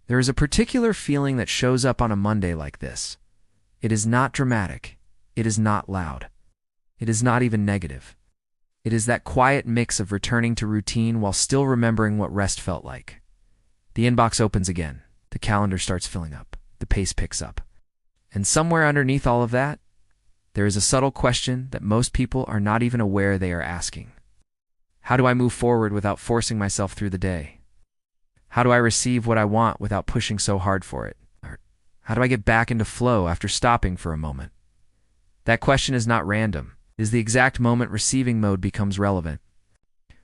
There is a particular feeling that shows up on a Monday like this. It is not dramatic. It is not loud. It is not even negative. It is that quiet mix of returning to routine while still remembering what rest felt like. The inbox opens again. The calendar starts filling up. The pace picks up. And somewhere underneath all of that, there is a subtle question that most people are not even aware they are asking. How do I move forward without forcing myself through the day? How do I receive what I want without pushing so hard for it? Or how do I get back into flow after stopping for a moment? That question is not random. It is the exact moment receiving mode becomes relevant.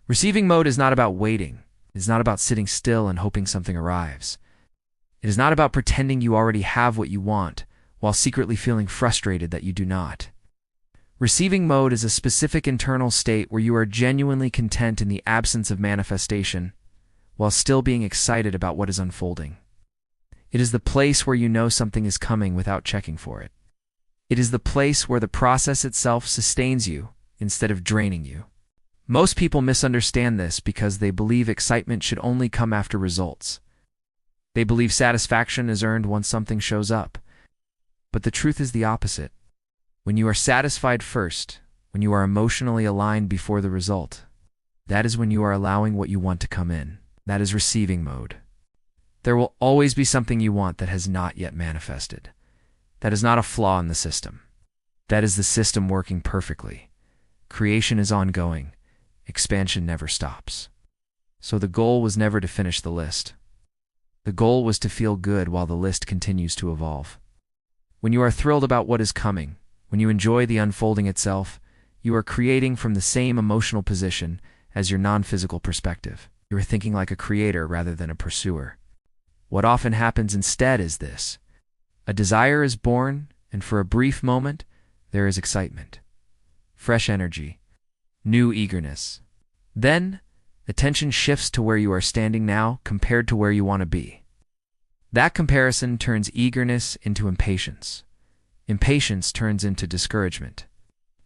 Receiving mode is not about waiting. It is not about sitting still and hoping something arrives. It is not about pretending you already have what you want while secretly feeling frustrated that you do not. Receiving mode is a specific internal state where you are genuinely content in the absence of manifestation while still being excited about what is unfolding. It is the place where you know something is coming without checking for it. It is the place where the process itself sustains you instead of draining you. Most people misunderstand this because they believe excitement should only come after results. They believe satisfaction is earned once something shows up. But the truth is the opposite. When you are satisfied first, when you are emotionally aligned before the result, that is when you are allowing what you want to come in. That is receiving mode. There will always be something you want that has not yet manifested. That is not a flaw in the system. That is the system working perfectly. Creation is ongoing. Expansion never stops. So the goal was never to finish the list. The goal was to feel good while the list continues to evolve. When you are thrilled about what is coming, when you enjoy the unfolding itself, you are creating from the same emotional position as your non-physical perspective. You are thinking like a creator rather than a pursuer. What often happens instead is this. A desire is born, and for a brief moment, there is excitement, fresh energy, new eagerness. Then, attention shifts to where you are standing now compared to where you want to be. That comparison turns eagerness into impatience. Impatience turns into discouragement.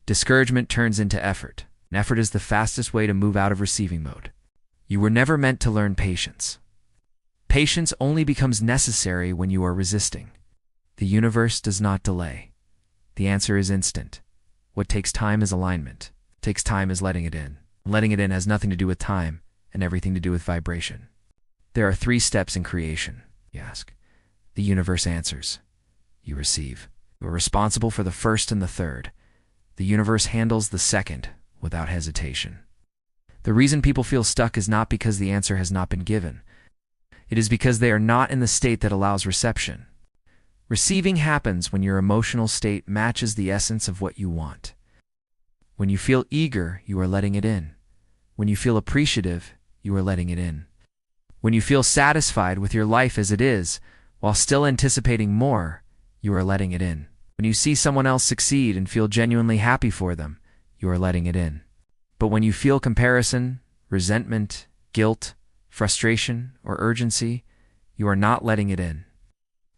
Discouragement turns into effort. And effort is the fastest way to move out of receiving mode. You were never meant to learn patience. Patience only becomes necessary when you are resisting. The universe does not delay. The answer is instant. What takes time is alignment. What takes time is letting it in. Letting it in has nothing to do with time and everything to do with vibration. There are 3 steps in creation. You ask. The universe answers. You receive. You are responsible for the first and the third. The universe handles the second without hesitation. The reason people feel stuck is not because the answer has not been given. It is because they are not in the state that allows reception. Receiving happens when your emotional state matches the essence of what you want. When you feel eager, you are letting it in. When you feel appreciative, you are letting it in. When you feel satisfied with your life as it is, while still anticipating more, you are letting it in. When you see someone else succeed and feel genuinely happy for them, you are letting it in. But when you feel comparison, resentment, guilt, frustration, or urgency, you are not letting it in.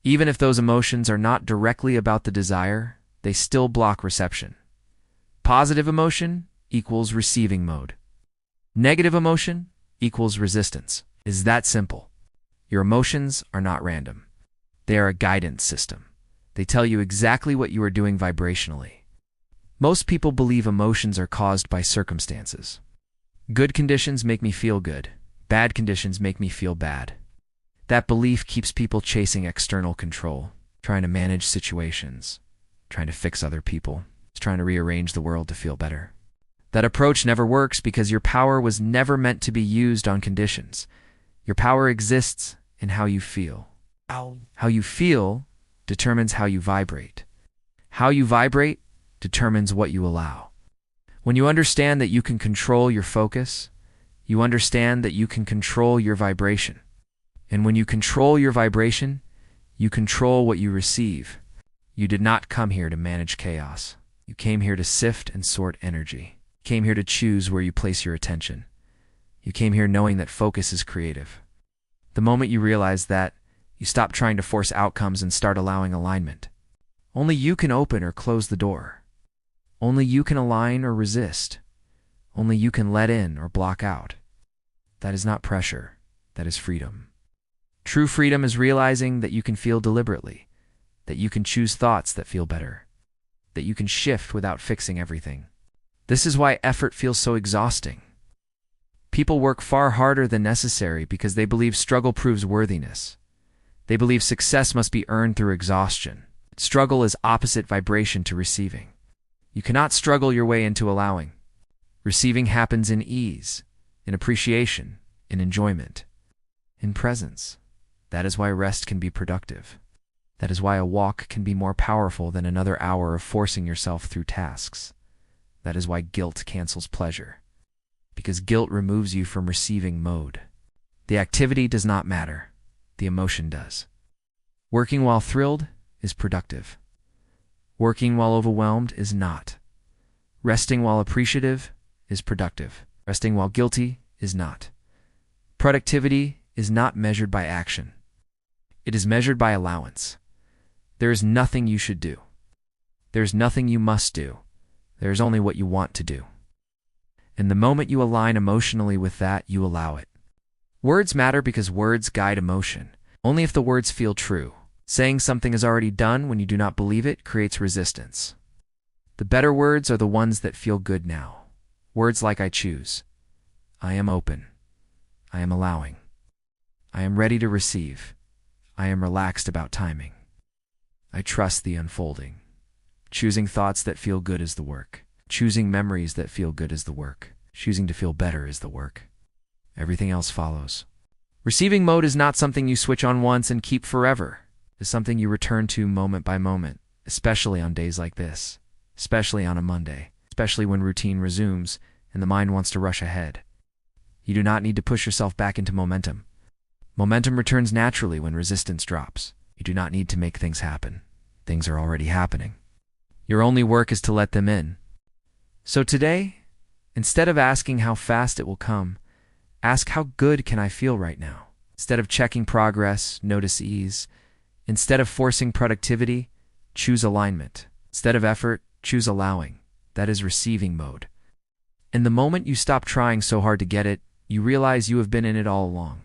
Even if those emotions are not directly about the desire, they still block reception. Positive emotion equals receiving mode. Negative emotion equals resistance. It is that simple. Your emotions are not random. They are a guidance system. They tell you exactly what you are doing vibrationally. Most people believe emotions are caused by circumstances. Good conditions make me feel good. Bad conditions make me feel bad. That belief keeps people chasing external control, trying to manage situations, trying to fix other people, trying to rearrange the world to feel better. That approach never works because your power was never meant to be used on conditions. Your power exists in how you feel. How you feel determines how you vibrate. How you vibrate determines what you allow. When you understand that you can control your focus, you understand that you can control your vibration. And when you control your vibration, you control what you receive. You did not come here to manage chaos. You came here to sift and sort energy. You came here to choose where you place your attention. You came here knowing that focus is creative. The moment you realize that, you stop trying to force outcomes and start allowing alignment. Only you can open or close the door. Only you can align or resist. Only you can let in or block out. That is not pressure. That is freedom. True freedom is realizing that you can feel deliberately, that you can choose thoughts that feel better, that you can shift without fixing everything. This is why effort feels so exhausting. People work far harder than necessary because they believe struggle proves worthiness. They believe success must be earned through exhaustion. Struggle is opposite vibration to receiving. You cannot struggle your way into allowing. Receiving happens in ease, in appreciation, in enjoyment, in presence. That is why rest can be productive. That is why a walk can be more powerful than another hour of forcing yourself through tasks. That is why guilt cancels pleasure. Because guilt removes you from receiving mode. The activity does not matter. The emotion does. Working while thrilled is productive. Working while overwhelmed is not. Resting while appreciative is productive. Resting while guilty is not. Productivity is not measured by action. It is measured by allowance. There is nothing you should do. There is nothing you must do. There is only what you want to do. And the moment you align emotionally with that, you allow it. Words matter because words guide emotion. Only if the words feel true. Saying something is already done when you do not believe it creates resistance. The better words are the ones that feel good now. Words like I choose. I am open. I am allowing. I am ready to receive. I am relaxed about timing. I trust the unfolding. Choosing thoughts that feel good is the work. Choosing memories that feel good is the work. Choosing to feel better is the work. Everything else follows. Receiving mode is not something you switch on once and keep forever. It is something you return to moment by moment, especially on days like this, especially on a Monday, especially when routine resumes and the mind wants to rush ahead. You do not need to push yourself back into momentum. Momentum returns naturally when resistance drops. You do not need to make things happen. Things are already happening. Your only work is to let them in. So today, instead of asking how fast it will come, ask how good can I feel right now. Instead of checking progress, notice ease. Instead of forcing productivity, choose alignment. Instead of effort, choose allowing. That is receiving mode. And the moment you stop trying so hard to get it, you realize you have been in it all along.